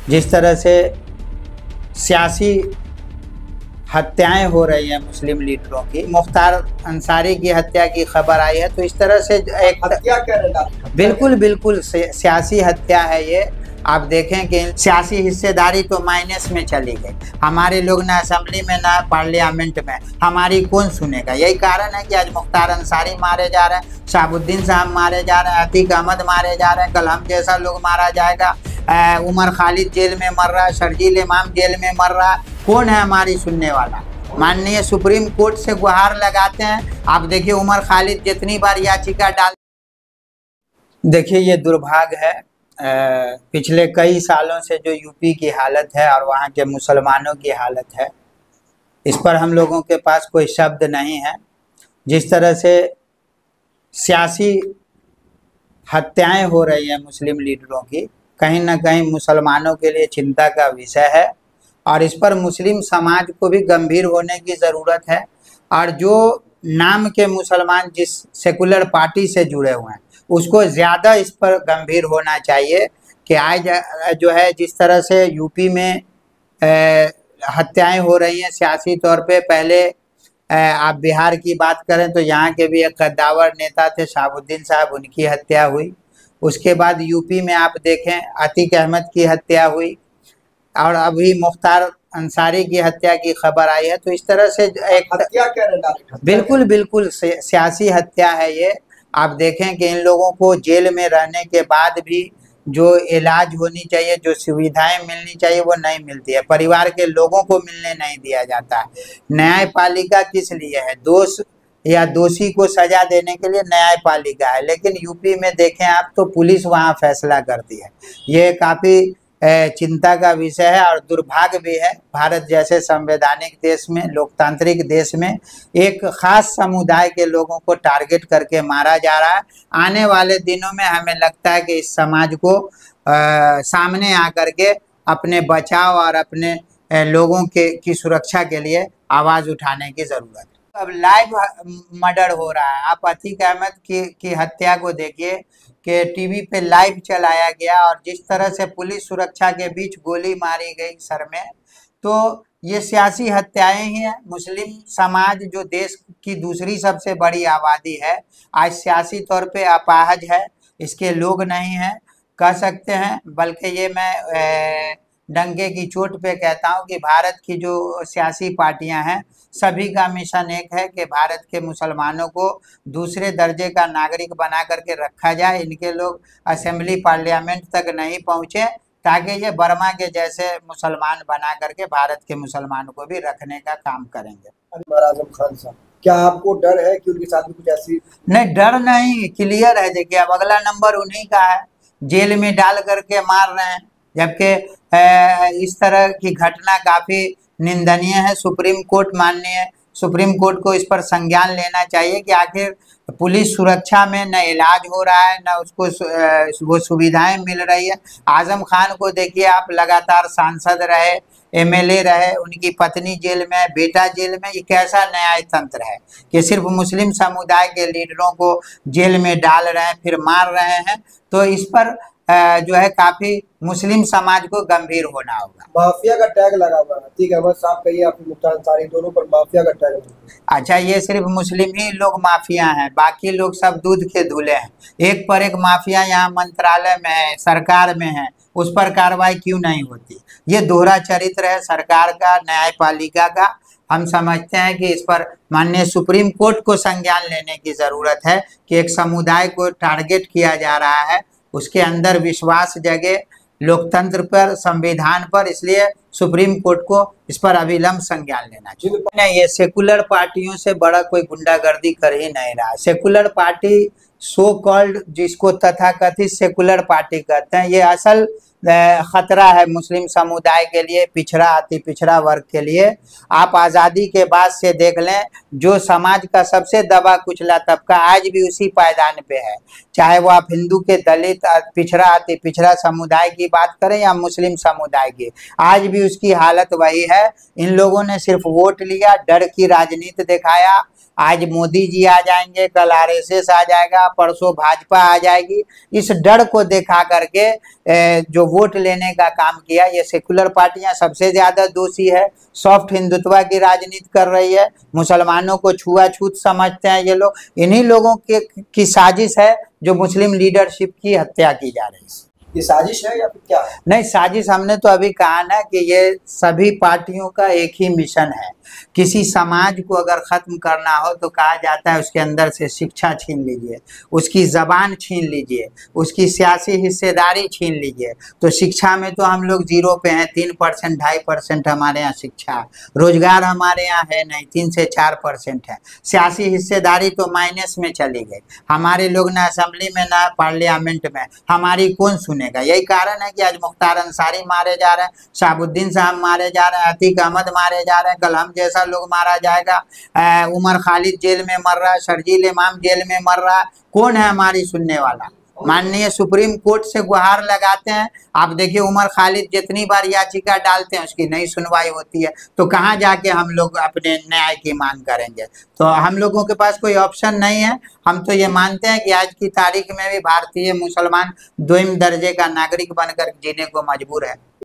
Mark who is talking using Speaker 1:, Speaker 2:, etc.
Speaker 1: जिस तरह से सियासी हत्याएं हो रही हैं मुस्लिम लीडरों की, मुख्तार अंसारी की हत्या की खबर आई है, तो इस तरह से एक
Speaker 2: हत्या क्या है?
Speaker 1: बिल्कुल सियासी हत्या है ये। आप देखें कि सियासी हिस्सेदारी तो माइनस में चली गई। हमारे लोग ना असेंबली में ना पार्लियामेंट में, हमारी कौन सुनेगा। यही कारण है कि आज मुख्तार अंसारी मारे जा रहे हैं, शहाबुद्दीन साहब मारे जा रहे हैं, अतीक अहमद मारे जा रहे हैं, कल हम जैसा लोग मारा जाएगा, उमर खालिद जेल में मर रहा है, शर्जील इमाम जेल में मर रहा है। कौन है हमारी सुनने वाला। माननीय सुप्रीम कोर्ट से गुहार लगाते हैं। आप देखिए उमर खालिद जितनी बार याचिका डाल, देखिए ये दुर्भाग्य है। पिछले कई सालों से जो यूपी की हालत है और वहाँ के मुसलमानों की हालत है, इस पर हम लोगों के पास कोई शब्द नहीं है। जिस तरह से सियासी हत्याएं हो रही हैं मुस्लिम लीडरों की, कहीं ना कहीं मुसलमानों के लिए चिंता का विषय है और इस पर मुस्लिम समाज को भी गंभीर होने की ज़रूरत है। और जो नाम के मुसलमान जिस सेकुलर पार्टी से जुड़े हुए हैं, उसको ज़्यादा इस पर गंभीर होना चाहिए कि आज जो है जिस तरह से यूपी में हत्याएं हो रही हैं सियासी तौर पे। पहले आप बिहार की बात करें तो यहाँ के भी एक कद्दावर नेता थे शहाबुद्दीन साहब, उनकी हत्या हुई। उसके बाद यूपी में आप देखें अतीक अहमद की हत्या हुई और अभी मुख्तार अंसारी की हत्या की खबर आई है। तो इस तरह से एक
Speaker 2: हत्या क्या है?
Speaker 1: बिल्कुल सियासी हत्या है ये। आप देखें कि इन लोगों को जेल में रहने के बाद भी जो इलाज होनी चाहिए, जो सुविधाएं मिलनी चाहिए, वो नहीं मिलती है। परिवार के लोगों को मिलने नहीं दिया जाता है। न्यायपालिका किस लिए है? दोष या दोषी को सजा देने के लिए न्यायपालिका है, लेकिन यूपी में देखें आप तो पुलिस वहां फैसला करती है। ये काफ़ी चिंता का विषय है और दुर्भाग्य भी है। भारत जैसे संवैधानिक देश में, लोकतांत्रिक देश में एक खास समुदाय के लोगों को टारगेट करके मारा जा रहा है। आने वाले दिनों में हमें लगता है कि इस समाज को सामने आकर के अपने बचाव और अपने लोगों की सुरक्षा के लिए आवाज़ उठाने की ज़रूरत है। अब लाइव मर्डर हो रहा है। आप अतीक अहमद की हत्या को देखिए कि टीवी पे लाइव चलाया गया और जिस तरह से पुलिस सुरक्षा के बीच गोली मारी गई सर में, तो ये सियासी हत्याएं ही हैं। मुस्लिम समाज जो देश की दूसरी सबसे बड़ी आबादी है, आज सियासी तौर पे अपाहज है, इसके लोग नहीं हैं कह सकते हैं। बल्कि ये मैं डंके की चोट पे कहता हूँ कि भारत की जो सियासी पार्टियां हैं, सभी का मिशन एक है कि भारत के मुसलमानों को दूसरे दर्जे का नागरिक बना करके रखा जाए। इनके लोग असेंबली पार्लियामेंट तक नहीं पहुँचे ताकि ये बर्मा के जैसे मुसलमान बना करके भारत के मुसलमानों को भी रखने का काम करेंगे।
Speaker 2: आजम खान साहब, क्या आपको डर है कि उनके साथ भी कुछ ऐसी?
Speaker 1: नहीं, डर नहीं, क्लियर है। देखिए अब अगला नंबर उन्हीं का है, जेल में डाल करके मार रहे हैं। जबकि इस तरह की घटना काफ़ी निंदनीय है। माननीय सुप्रीम कोर्ट को इस पर संज्ञान लेना चाहिए कि आखिर पुलिस सुरक्षा में न इलाज हो रहा है, न उसको वो सुविधाएं मिल रही है। आजम खान को देखिए आप, लगातार सांसद रहे, एमएलए रहे, उनकी पत्नी जेल में, बेटा जेल में। ये कैसा न्याय तंत्र है कि सिर्फ मुस्लिम समुदाय के लीडरों को जेल में डाल रहे हैं फिर मार रहे हैं। तो इस पर जो है काफी मुस्लिम समाज को गंभीर होना होगा।
Speaker 2: माफिया का टैग लगा हुआ है, अतीक अहमद साहब कहिए, आप मुख्तार अंसारी, दोनों पर माफिया का टैग लगा।
Speaker 1: अच्छा, ये सिर्फ मुस्लिम ही लोग माफिया हैं, बाकी लोग सब दूध के धुले हैं। एक पर एक माफिया यहाँ मंत्रालय में है, सरकार में है, उस पर कार्रवाई क्यों नहीं होती? ये दोहरा चरित्र है सरकार का, न्यायपालिका का। हम समझते हैं कि इस पर माननीय सुप्रीम कोर्ट को संज्ञान लेने की जरूरत है कि एक समुदाय को टारगेट किया जा रहा है, उसके अंदर विश्वास जगे लोकतंत्र पर, संविधान पर। इसलिए सुप्रीम कोर्ट को इस पर अविलंब संज्ञान लेना चाहिए। ये सेकुलर पार्टियों से बड़ा कोई गुंडागर्दी कर ही नहीं रहा। सेकुलर पार्टी सो कॉल्ड, जिसको तथाकथित सेकुलर पार्टी कहते हैं, ये असल खतरा है मुस्लिम समुदाय के लिए, पिछड़ा अति पिछड़ा वर्ग के लिए। आप आज़ादी के बाद से देख लें, जो समाज का सबसे दबा कुचला तबका आज भी उसी पायदान पे है। चाहे वो आप हिंदू के दलित, पिछड़ा अति पिछड़ा समुदाय की बात करें या मुस्लिम समुदाय की, आज भी उसकी हालत वही है। इन लोगों ने सिर्फ वोट लिया, डर की राजनीति दिखाया। आज मोदी जी आ जाएंगे, कल आरएसएस आ जाएगा, परसों भाजपा आ जाएगी। इस डर को दिखा करके जो वोट लेने का काम किया। ये सेकुलर पार्टियां सबसे ज्यादा दोषी है, सॉफ्ट हिंदुत्व की राजनीति कर रही है, मुसलमानों को छुआछूत समझते हैं ये लोग। इन्हीं लोगों के की साजिश है जो मुस्लिम लीडरशिप की हत्या की जा रही है।
Speaker 2: ये साजिश है या फिर क्या है?
Speaker 1: नहीं, साजिश हमने तो अभी कहा ना कि ये सभी पार्टियों का एक ही मिशन है। किसी समाज को अगर खत्म करना हो तो कहा जाता है उसके अंदर से शिक्षा छीन लीजिए, उसकी जबान छीन लीजिए, उसकी सियासी हिस्सेदारी छीन लीजिए। तो शिक्षा में तो हम लोग जीरो पे हैं, 3% 2.5% हमारे यहाँ शिक्षा, रोजगार हमारे यहाँ है नहीं, 3 से 4% है। सियासी हिस्सेदारी तो माइनस में चली गई, हमारे लोग ना असेंबली में ना पार्लियामेंट में, हमारी कौन सुनेगा। यही कारण है कि आज मुख्तार अंसारी मारे जा रहे हैं, शहाबुद्दीन साहब मारे जा रहे हैं, अतीक अहमद मारे जा रहे हैं, कल हम जैसा लोग मारा जाएगा। उमर खालिद जेल में मर रहा है, शर्जील इमाम जेल में मर रहा है, कौन है हमारी सुनने वाला। माननीय सुप्रीम कोर्ट से गुहार लगाते हैं, आप देखिए उमर खालिद जितनी बार याचिका डालते हैं उसकी नहीं सुनवाई होती है। तो कहाँ जाके हम लोग अपने न्याय की मांग करेंगे। तो हम लोगों के पास कोई ऑप्शन नहीं है। हम तो ये मानते हैं कि आज की तारीख में भी भारतीय मुसलमान 2वीं दर्जे का नागरिक बनकर जीने को मजबूर है।